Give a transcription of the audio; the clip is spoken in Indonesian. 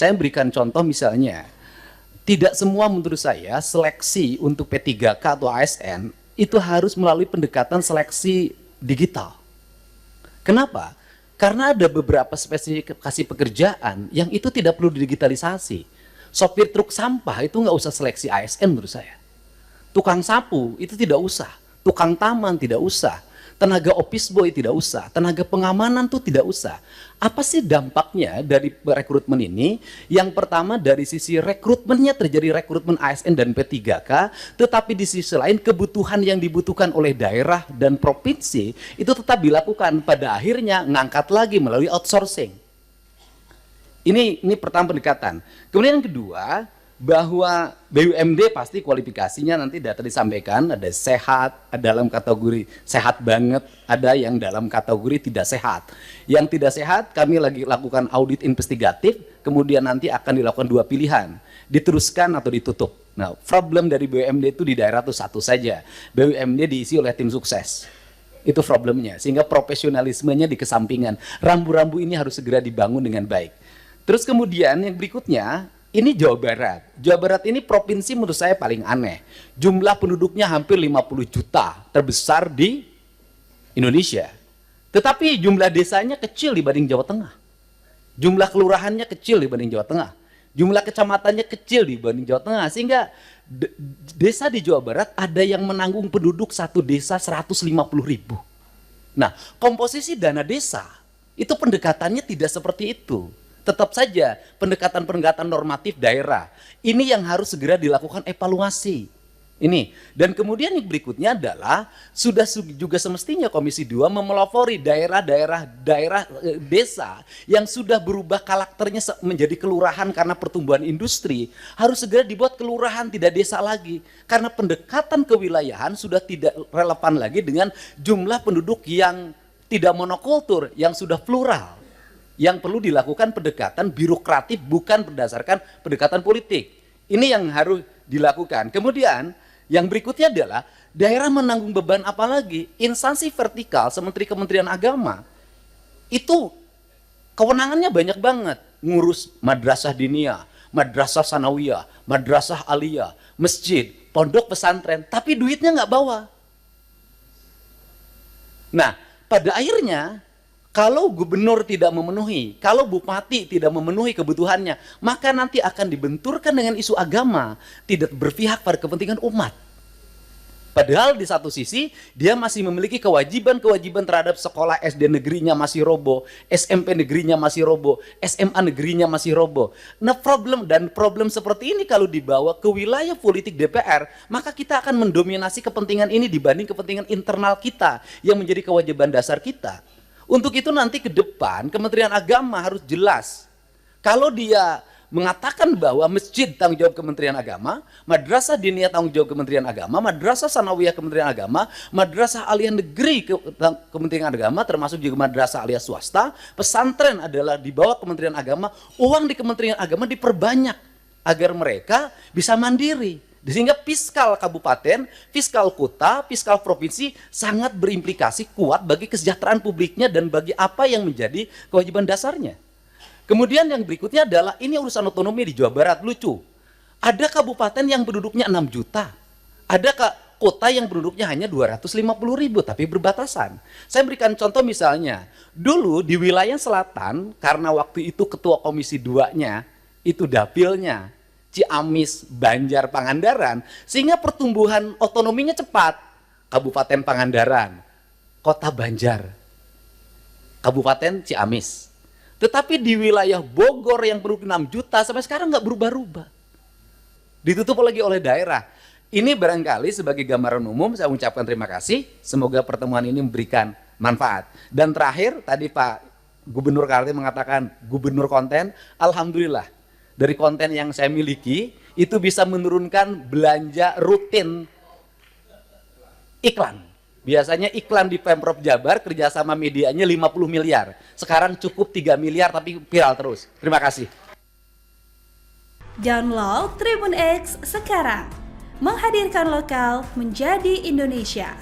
Saya berikan contoh misalnya, tidak semua menurut saya seleksi untuk P3K atau ASN itu harus melalui pendekatan seleksi digital. Kenapa? Karena ada beberapa spesifikasi pekerjaan yang itu tidak perlu didigitalisasi. Sopir truk sampah itu nggak usah seleksi ASN menurut saya. Tukang sapu itu tidak usah. Tukang taman tidak usah. Tenaga office boy tidak usah, tenaga pengamanan tuh tidak usah. Apa sih dampaknya dari rekrutmen ini? Yang pertama dari sisi rekrutmennya terjadi rekrutmen ASN dan P3K, tetapi di sisi lain kebutuhan yang dibutuhkan oleh daerah dan provinsi itu tetap dilakukan. Pada akhirnya ngangkat lagi melalui outsourcing. Ini pertama pendekatan. Kemudian yang kedua, bahwa BUMD pasti kualifikasinya nanti data disampaikan, ada sehat, ada dalam kategori sehat banget, ada yang dalam kategori tidak sehat. Yang tidak sehat kami lagi lakukan audit investigatif, kemudian nanti akan dilakukan 2 pilihan, diteruskan atau ditutup. Nah, problem dari BUMD itu di daerah itu satu saja, BUMD diisi oleh tim sukses. Itu problemnya, sehingga profesionalismenya dikesampingan. Rambu-rambu ini harus segera dibangun dengan baik. Terus kemudian yang berikutnya, ini Jawa Barat. Jawa Barat ini provinsi menurut saya paling aneh. Jumlah penduduknya hampir 50 juta, terbesar di Indonesia. Tetapi jumlah desanya kecil dibanding Jawa Tengah. Jumlah kelurahannya kecil dibanding Jawa Tengah. Jumlah kecamatannya kecil dibanding Jawa Tengah. Sehingga desa di Jawa Barat ada yang menanggung penduduk satu desa 150.000. Nah, komposisi dana desa itu pendekatannya tidak seperti itu. Tetap saja pendekatan-pendekatan normatif daerah. Ini yang harus segera dilakukan evaluasi. Ini. Dan kemudian yang berikutnya adalah sudah juga semestinya Komisi 2 memelopori daerah desa yang sudah berubah karakternya menjadi kelurahan karena pertumbuhan industri. Harus segera dibuat kelurahan, tidak desa lagi. Karena pendekatan kewilayahan sudah tidak relevan lagi dengan jumlah penduduk yang tidak monokultur, yang sudah plural. Yang perlu dilakukan pendekatan birokratif bukan berdasarkan pendekatan politik. Ini yang harus dilakukan. Kemudian yang berikutnya adalah daerah menanggung beban apa lagi? Instansi vertikal seperti Kementerian Agama itu kewenangannya banyak banget. Ngurus madrasah diniyah, madrasah sanawiyah, madrasah aliyah, masjid, pondok pesantren, tapi duitnya nggak bawa. Nah, pada akhirnya kalau gubernur tidak memenuhi, kalau bupati tidak memenuhi kebutuhannya, maka nanti akan dibenturkan dengan isu agama, tidak berpihak pada kepentingan umat. Padahal di satu sisi, dia masih memiliki kewajiban-kewajiban terhadap sekolah SD negerinya masih roboh, SMP negerinya masih roboh, SMA negerinya masih roboh. Nah, problem seperti ini kalau dibawa ke wilayah politik DPR, maka kita akan mendominasi kepentingan ini dibanding kepentingan internal kita, yang menjadi kewajiban dasar kita. Untuk itu nanti ke depan Kementerian Agama harus jelas. Kalau dia mengatakan bahwa masjid tanggung jawab Kementerian Agama, madrasah diniyah tanggung jawab Kementerian Agama, madrasah sanawiyah Kementerian Agama, madrasah aliyah negeri Kementerian Agama, termasuk juga madrasah aliyah swasta, pesantren adalah di bawah Kementerian Agama, uang di Kementerian Agama diperbanyak agar mereka bisa mandiri. Sehingga fiskal kabupaten, fiskal kota, fiskal provinsi sangat berimplikasi kuat bagi kesejahteraan publiknya dan bagi apa yang menjadi kewajiban dasarnya. Kemudian yang berikutnya adalah ini urusan otonomi di Jawa Barat, lucu. Ada kabupaten yang penduduknya 6 juta, ada kota yang penduduknya hanya 250.000 tapi berbatasan. Saya berikan contoh misalnya, dulu di wilayah selatan karena waktu itu ketua Komisi 2-nya itu dapilnya Ciamis, Banjar, Pangandaran, sehingga pertumbuhan otonominya cepat. Kabupaten Pangandaran, Kota Banjar, Kabupaten Ciamis. Tetapi di wilayah Bogor yang penduduk 6 juta sampai sekarang nggak berubah-ubah. Ditutup lagi oleh daerah. Ini barangkali sebagai gambaran umum saya ucapkan terima kasih. Semoga pertemuan ini memberikan manfaat. Dan terakhir tadi Pak Gubernur Kaltim mengatakan gubernur konten, alhamdulillah. Dari konten yang saya miliki, itu bisa menurunkan belanja rutin iklan. Biasanya iklan di Pemprov Jabar kerjasama medianya 50 miliar. Sekarang cukup 3 miliar tapi viral terus. Terima kasih. Download Tribun X sekarang. Menghadirkan lokal menjadi Indonesia.